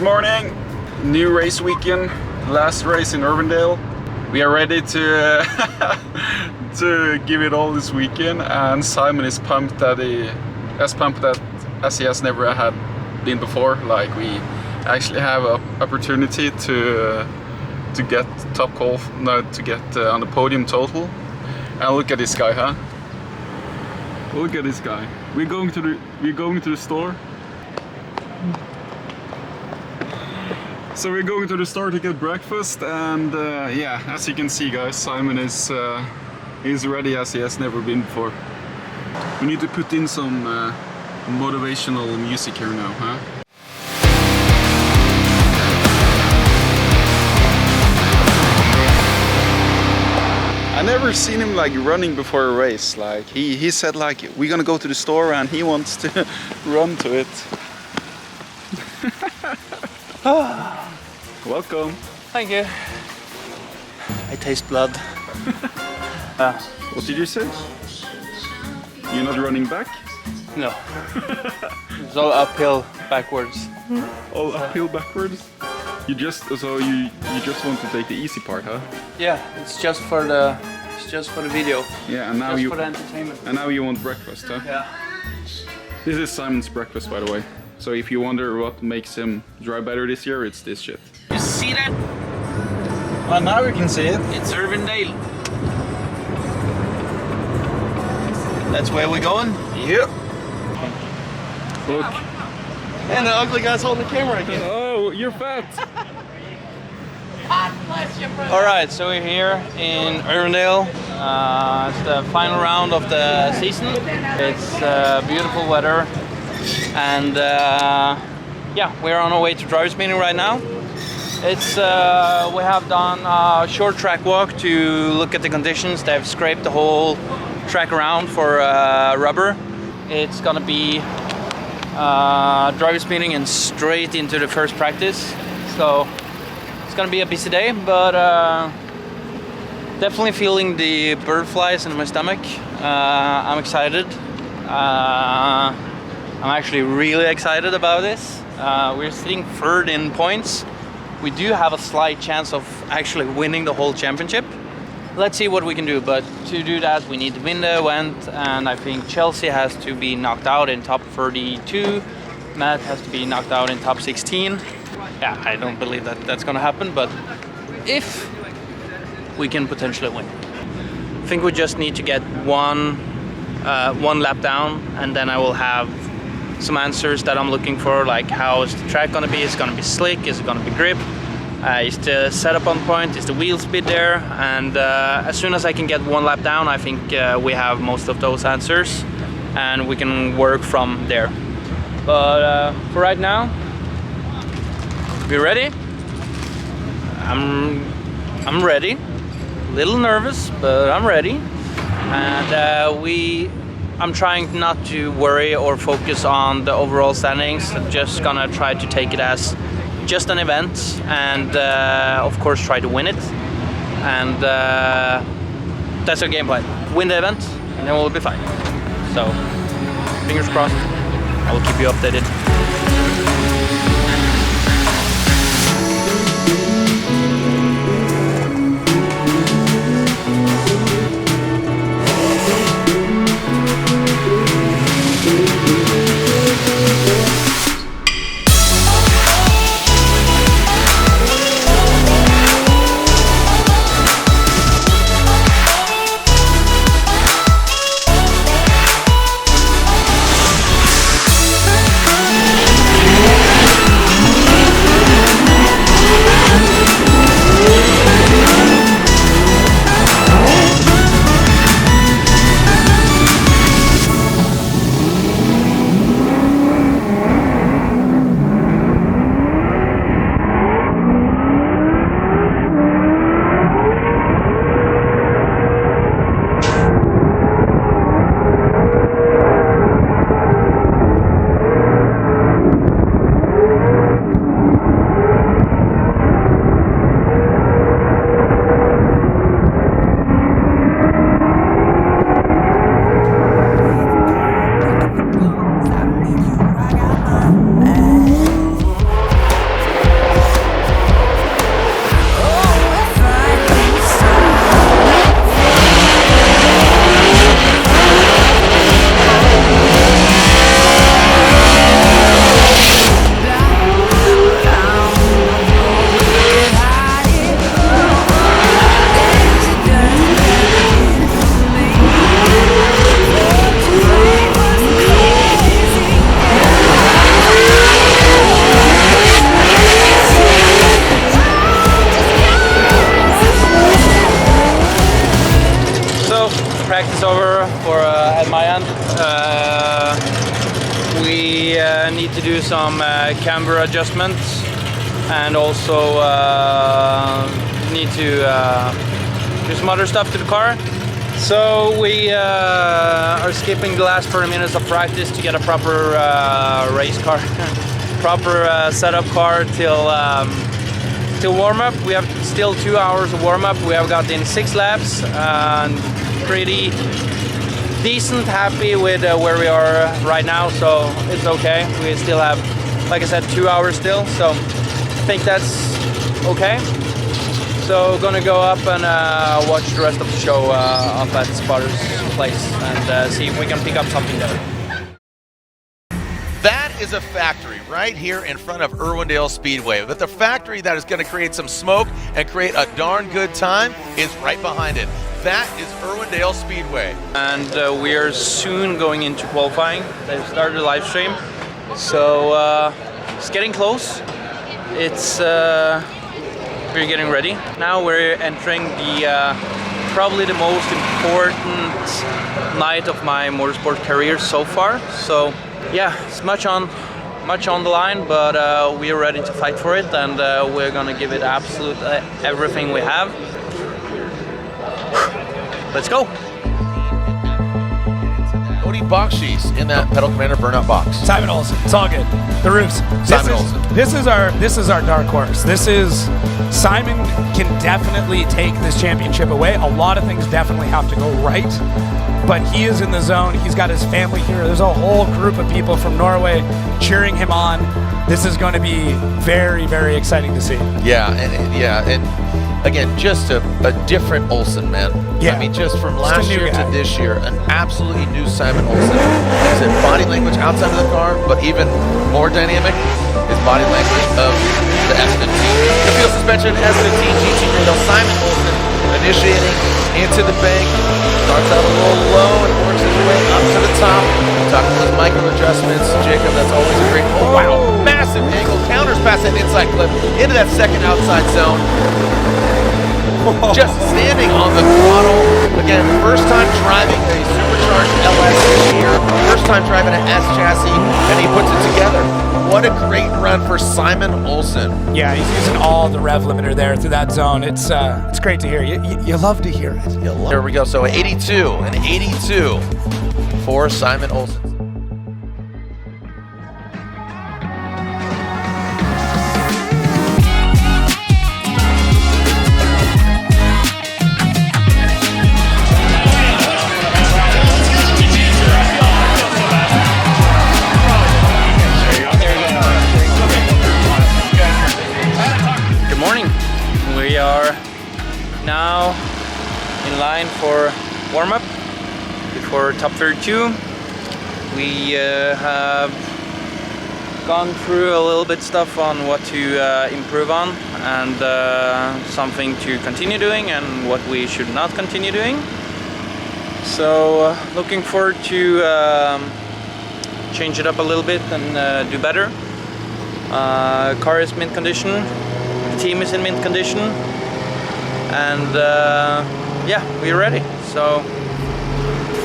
Good morning, new race weekend, last race in Irwindale. We are ready to to give it all this weekend, and Simon is pumped that as he has never had been before. Like, we actually have an opportunity to get on the podium total. And look at this guy, huh? Look at this guy. We're going to the store. So we're going to the store to get breakfast, and yeah, as you can see, guys, Simon is ready as he has never been before. We need to put in some motivational music here now, huh? I never seen him like running before a race. Like he said, like, we're gonna go to the store, and he wants to run to it. Welcome. Thank you. I taste blood. What did you say? You're not running back? No. It's all uphill backwards. All uphill backwards? You just want to take the easy part, huh? Yeah, it's just for the video. Yeah, and now just for the entertainment. And now you want breakfast, huh? Yeah. This is Simon's breakfast, by the way. So if you wonder what makes him drive better this year, it's this shit. You see that? Well, now we can see it. It's Irwindale. That's where we're going? Yep. Look. And the ugly guy's holding the camera again. Oh, you're fat. Alright, so we're here in Irwindale. It's the final round of the season. It's beautiful weather. And yeah, we're on our way to drivers meeting right now. It's we have done a short track walk to look at the conditions. They've scraped the whole track around for rubber. It's gonna be drivers meeting and straight into the first practice. So it's gonna be a busy day, but definitely feeling the bird flies in my stomach. I'm excited. I'm actually really excited about this. We're sitting third in points. We do have a slight chance of actually winning the whole championship. Let's see what we can do, but to do that we need to win the event, and I think Chelsea has to be knocked out in top 32. Matt has to be knocked out in top 16. Yeah, I don't believe that that's gonna happen, but if we can potentially win. I think we just need to get one lap down, and then I will have some answers that I'm looking for, like how is the track gonna be? Is it gonna be slick? Is it gonna be grip? Is the setup on point? Is the wheel speed there? And as soon as I can get one lap down, I think we have most of those answers, and we can work from there. But for right now, we ready? I'm ready. A little nervous, but I'm ready. And I'm trying not to worry or focus on the overall standings. I'm just gonna try to take it as just an event, and of course try to win it. And that's our game plan. Win the event, and then we'll be fine. So, fingers crossed. I will keep you updated. my end. We need to do some camber adjustments, and also need to do some other stuff to the car. So we are skipping the last 40 minutes of practice to get a proper race car, proper setup car till warm up. We have still 2 hours of warm up. We have got in 6 laps and pretty decent happy with where we are right now. So it's okay. We still have, like I said, 2 hours still. So I think that's okay. So gonna go up and watch the rest of the show up at Spotter's place and see if we can pick up something there. That is a factory right here in front of Irwindale Speedway. But the factory that is going to create some smoke and create a darn good time is right behind it. That is Irwindale Speedway. And we are soon going into qualifying. They've started the live stream. So it's getting close. It's we're getting ready. Now we're entering the probably the most important night of my motorsport career so far. So yeah, it's much on the line, but we are ready to fight for it, and we're gonna give it absolute everything we have. Let's go. Cody Bakshi's in that Pedal Commander burnout box. Simon Olsen, it's all good. The roofs. This is our dark horse. Simon can definitely take this championship away. A lot of things definitely have to go right, but he is in the zone. He's got his family here. There's a whole group of people from Norway cheering him on. This is going to be very, very exciting to see. Yeah, and again, just a different Olsen, man. Yeah. I mean, just from last year to this year, an absolutely new Simon Olsen. His body language outside of the car, but even more dynamic, his body language of the S15. The fuel suspension S15 GT Radel. Simon Olsen initiating into the bank. Starts out a little low and works his way up to the top. Talking with micro adjustments, Jacob, that's always a great, oh wow, massive angle, counters past that inside clip into that second outside zone. Just standing on the throttle. Again, first time driving a supercharged LS this year, first time driving an S chassis, and he puts it together. What a great run for Simon Olsen. Yeah, he's using all the rev limiter there through that zone. It's great to hear. You love to hear it. There we go. So 82 and 82 for Simon Olsen. We are now in line for warm-up before top 32. We have gone through a little bit stuff on what to improve on, and something to continue doing and what we should not continue doing. So looking forward to change it up a little bit and do better. Car is mint condition. The team is in mint condition, and yeah, we're ready. So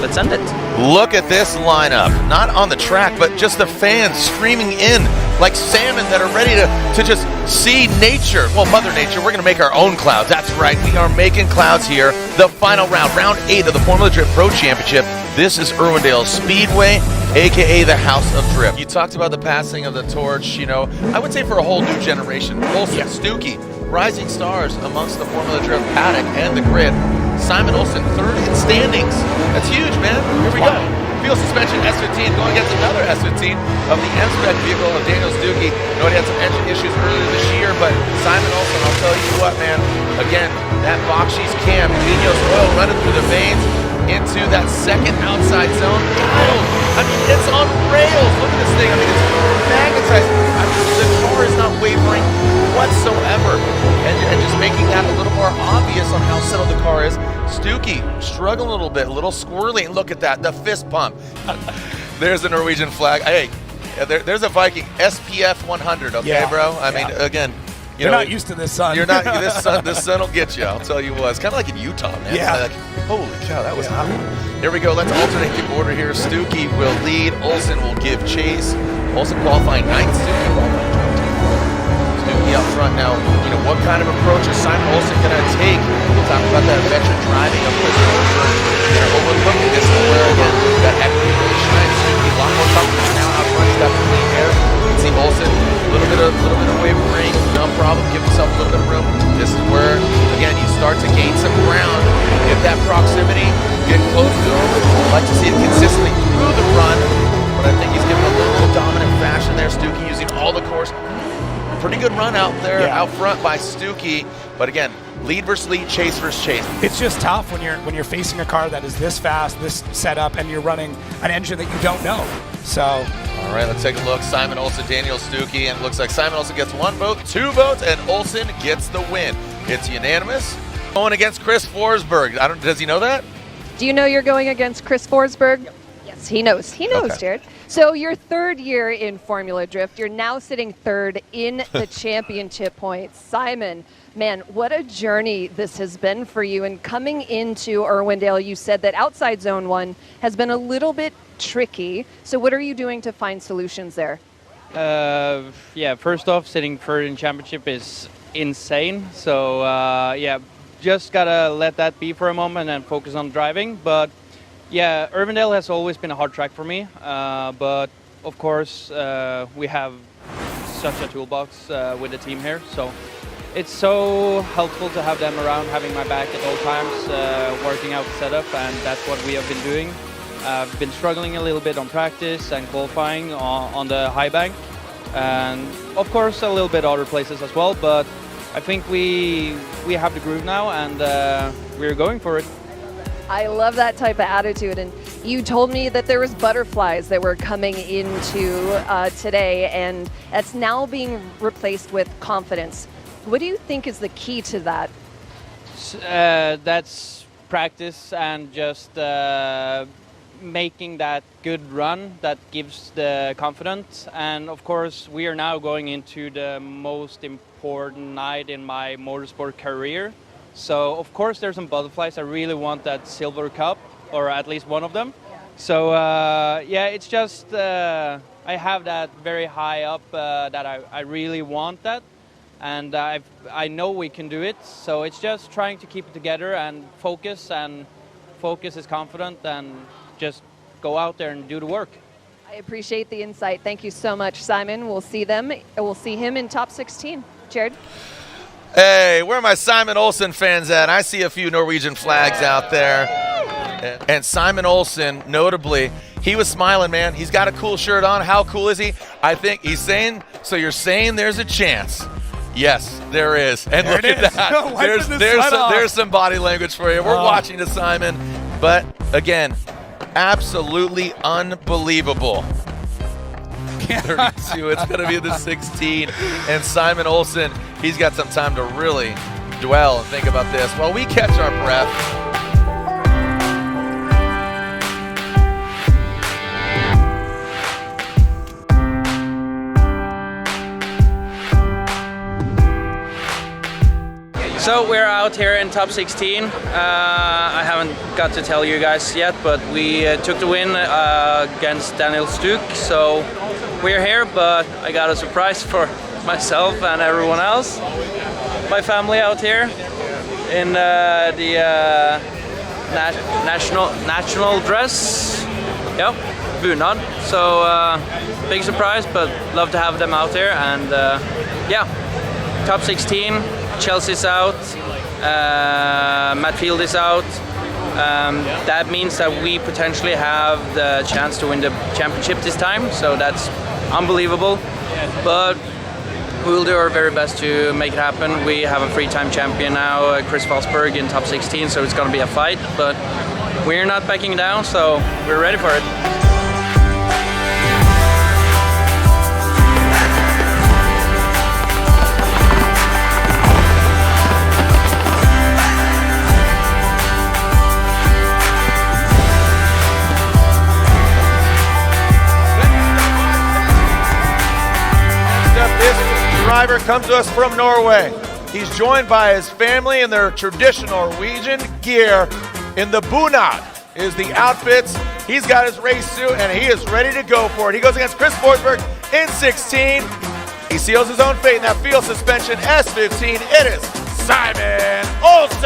let's end it. Look at this lineup. Not on the track, but just the fans streaming in like salmon that are ready to just see nature. Well, Mother Nature, we're going to make our own clouds. That's right, we are making clouds here. The final round, round 8 of the Formula Drift Pro Championship. This is Irwindale Speedway, aka the House of Drift. You talked about the passing of the torch, you know, I would say for a whole new generation. Olsen, Stuckey, rising stars amongst the Formula Drift paddock and the grid. Simon Olsen, 3rd in standings. That's huge, man. Here we go. Fuel suspension S15 going against another S15 of the M-Spec vehicle of Daniel Stuckey. I know he had some engine issues earlier this year, but Simon Olsen, I'll tell you what, man. Again, that Bakshi's cam, Vino's oil running through the veins into that second outside zone. I mean, it's on rails. Look at this thing. I mean, it's magnetized. I mean, the car is not wavering whatsoever, and just making that a little more obvious on how settled the car is. Stuckey struggling a little bit, a little squirrely, and look at that, the fist pump. There's the Norwegian flag. Hey, there's a Viking SPF 100. Okay, bro. I mean, again, you're not used to this sun. You're not. This sun will get you. I'll tell you what. It's kind of like in Utah, man. Yeah. Like, holy cow, that was hot. Here we go. Let's alternate the order here. Stuckey will lead. Olsen will give chase. Olsen qualifying 9th. Stuckey qualifying 12th. Stuckey up front now. You know, what kind of approach is Simon Olsen going to take? We'll talk about that veteran driving of Chris Forsberg. They're overlooking this is where, again, that equity really shines. Stuckey, a lot more confidence now out front. He's got the clean air. You can see Olsen, a little bit of wavering. No problem. Give himself a little bit of room. This is where, again, you start to gain some ground. Get that proximity. Get close to him. I'd like to see it consistently through the run, but I think he's given a little dominant fashion there. Stuckey using all the course. Pretty good run out there, out front by Stuckey. But again, lead versus lead, chase versus chase. It's just tough when you're facing a car that is this fast, this setup, and you're running an engine that you don't know. So, all right, let's take a look. Simon Olsen, Daniel Stuckey, and it looks like Simon Olsen gets 1 vote, 2 votes, and Olsen gets the win. It's unanimous. Going against Chris Forsberg. Does he know that? Do you know you're going against Chris Forsberg? Yes, he knows. He knows, Okay. Jared. So your 3rd year in Formula Drift, you're now sitting 3rd in the championship points. Simon, man, what a journey this has been for you. And coming into Irwindale, you said that outside Zone 1 has been a little bit tricky. So what are you doing to find solutions there? Yeah, first off, sitting 3rd in championship is insane. So, yeah, just gotta let that be for a moment and focus on driving. But yeah, Irwindale has always been a hard track for me. But of course, we have such a toolbox with the team here. So it's so helpful to have them around, having my back at all times, working out the setup, and that's what we have been doing. I've been struggling a little bit on practice and qualifying on the high bank, and of course a little bit other places as well. But I think we have the groove now, and we're going for it. I love that type of attitude. And you told me that there was butterflies that were coming into today, and that's now being replaced with confidence. What do you think is the key to that? That's practice and just making that good run that gives the confidence. And of course, we are now going into the most important night in my motorsport career. So of course there's some butterflies. I really want that silver cup, or at least one of them. So yeah, it's just I have that very high up that I really want that, and I know we can do it. So it's just trying to keep it together and focus is confident, and just go out there and do the work. I appreciate the insight. Thank you so much, Simon. We'll see him in top 16. Jared? Hey, where are my Simon Olsen fans at? I see a few Norwegian flags out there. And Simon Olsen, notably, he was smiling, man. He's got a cool shirt on. How cool is he? I think he's saying, so you're saying there's a chance. Yes, there is. And There look it at is. that. There's some body language for you. We're watching the Simon. But again, absolutely unbelievable. 32, it's going to be the 16. And Simon Olsen, he's got some time to really dwell and think about this while we catch our breath. So we're out here in top 16. I haven't got to tell you guys yet, but we took the win against Daniel Stuck. So we're here, but I got a surprise for myself and everyone else. My family out here in the national dress. Yep, bunad. So big surprise, but love to have them out here. And yeah, top 16. Chelsea's out, Matt Field is out. That means that we potentially have the chance to win the championship this time, so that's unbelievable. But we'll do our very best to make it happen. We have a three-time champion now, Chris Forsberg, in top 16, so it's going to be a fight. But we're not backing down, so we're ready for it. Driver comes to us from Norway. He's joined by his family in their traditional Norwegian gear in the bunad. is the outfits. He's got his race suit, and he is ready to go for it. He goes against Chris Forsberg in 16. He seals his own fate in that field suspension. S15, it is Simon Olsen.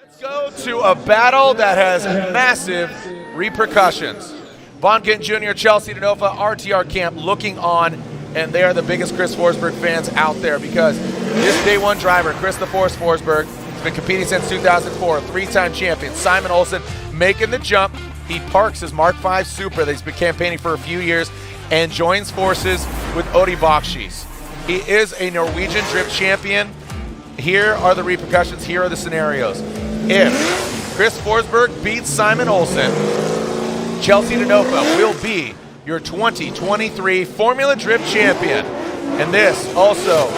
Let's go to a battle that has massive repercussions. Von Gittin Jr., Chelsea DeNova, RTR camp looking on, and they are the biggest Chris Forsberg fans out there because this day one driver, Chris the Force Forsberg, has been competing since 2004, three-time champion. Simon Olsen making the jump. He parks his Mark V Supra that he's been campaigning for a few years and joins forces with Odi Bakshis. He is a Norwegian drift champion. Here are the repercussions. Here are the scenarios. If Chris Forsberg beats Simon Olsen, Chelsea DeNova will be your 2023 Formula Drift champion. And this also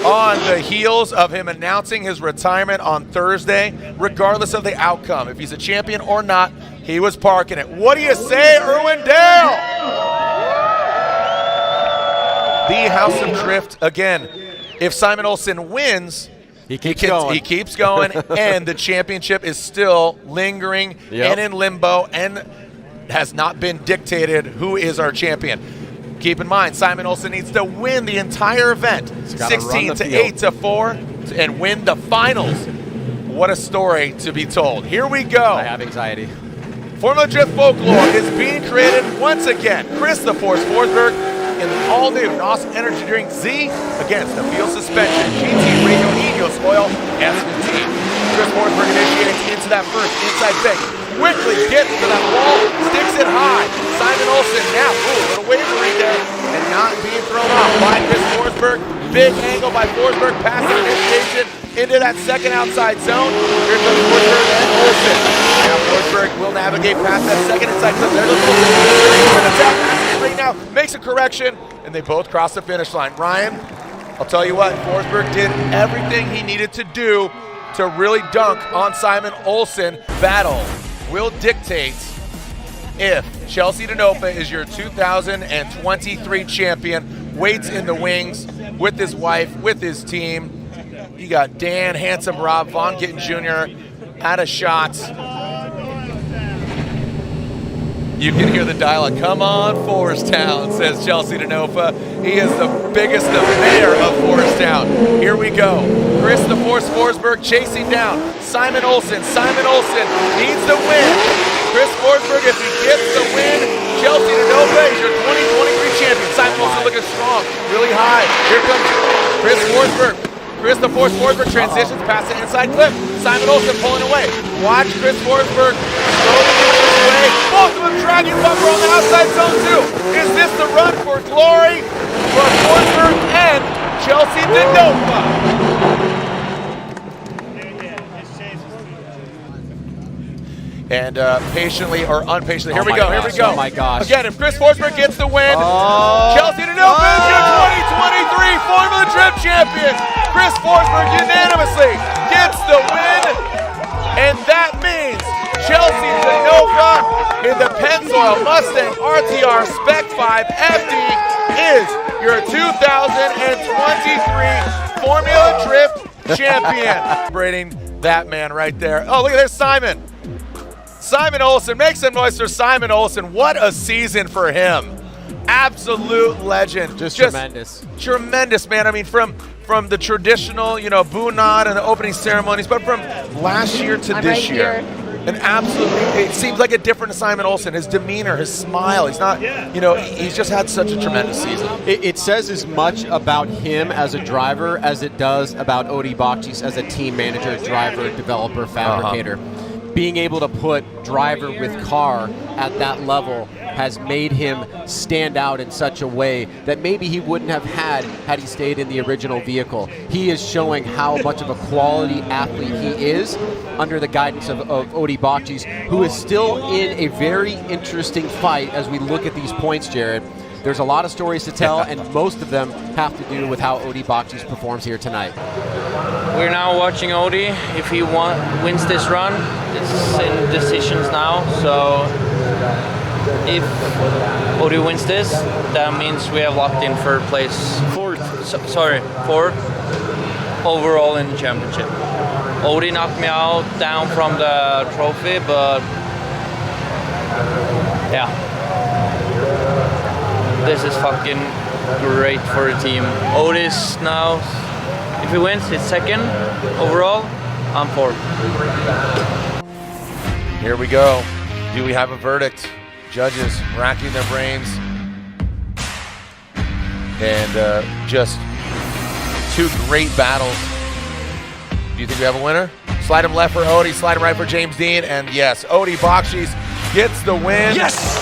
on the heels of him announcing his retirement on Thursday, regardless of the outcome. If he's a champion or not, he was parking it. What do you say, Irwindale? The House of Drift, again, if Simon Olsen wins, He keeps going, and the championship is still lingering and in limbo and has not been dictated who is our champion. Keep in mind, Simon Olsen needs to win the entire event, 16 to 8 to 4, and win the finals. What a story to be told. Here we go. I have anxiety. Formula Drift folklore is being created once again. Chris the Force Forsberg in the all-new NOS Energy Drink Z against the Fuel Suspension GT Radio Enos Oil S15. Chris Forsberg initiates into that first inside bank. Quickly gets to that wall, sticks it high. Simon Olsen now, a little wavering there, and not being thrown off by Chris Forsberg. Big angle by Forsberg, passive initiation into that second outside zone. Here comes Forsberg and Olsen. Now Forsberg will navigate past that second inside zone. There's Olsen. Right now makes a correction, and they both cross the finish line. Ryan, I'll tell you what, Forsberg did everything he needed to do to really dunk on Simon Olsen. Battle will dictate if Chelsea DeNova is your 2023 champion, waits in the wings with his wife, with his team. You got Dan, Handsome Rob, Von Gittin Jr. had a shot. You can hear the dialogue. Come on, Foresttown, says Chelsea DeNova. He is the biggest, the mayor of Foresttown. Here we go. Chris the Force Forsberg chasing down Simon Olsen. Simon Olsen needs the win. Chris Forsberg, if he gets the win, Chelsea DeNova is your 2023 champion. Simon Olsen looking strong, really high. Here comes Chris Forsberg. Chris the Force Forsberg transitions past the inside clip. Simon Olsen pulling away. Watch Chris Forsberg slowly make his way. Both of them dragging bumper on the outside zone too. Is this the run for glory for Forsberg and Chelsea DeNova? And patiently or unpatiently, here we go. Oh my gosh. Again, if Chris Forsberg gets the win, Chelsea DeNova is your 2023 Formula Drift champion. Chris Forsberg unanimously gets the win, and that means Chelsea DeNova in the Pennzoil Mustang RTR Spec 5 FD is your 2023 Formula Drift champion. Celebrating that man right there. Oh, look at this, Simon. Simon Olsen, make some noise for Simon Olsen. What a season for him. Absolute legend. Just tremendous. Tremendous, man. I mean, from the traditional, bunad and the opening ceremonies, but from last year to this year. And absolutely, it seems like a different Simon Olsen. His demeanor, his smile, he's not, he's just had such a tremendous season. It says as much about him as a driver as it does about Odi Bakshis as a team manager, driver, developer, fabricator. Being able to put driver with car at that level has made him stand out in such a way that maybe he wouldn't have had he stayed in the original vehicle. He is showing how much of a quality athlete he is under the guidance of Odi Bakshis, who is still in a very interesting fight as we look at these points, Jared. There's a lot of stories to tell, and most of them have to do with how Odi Bakshis performs here tonight. We're now watching Odi. If he wins this run, it's in decisions now. So if Odi wins this, that means we have locked in third place. Fourth. overall in the championship. Odie knocked me down from the trophy, but yeah, this is fucking great for the team. Odie's now, if he wins, he's second overall. I'm fourth. Here we go. Do we have a verdict? Judges racking their brains. And just two great battles. Do you think we have a winner? Slide him left for Odie, slide him right for James Dean, and yes, Odie Bakshi's gets the win. Yes!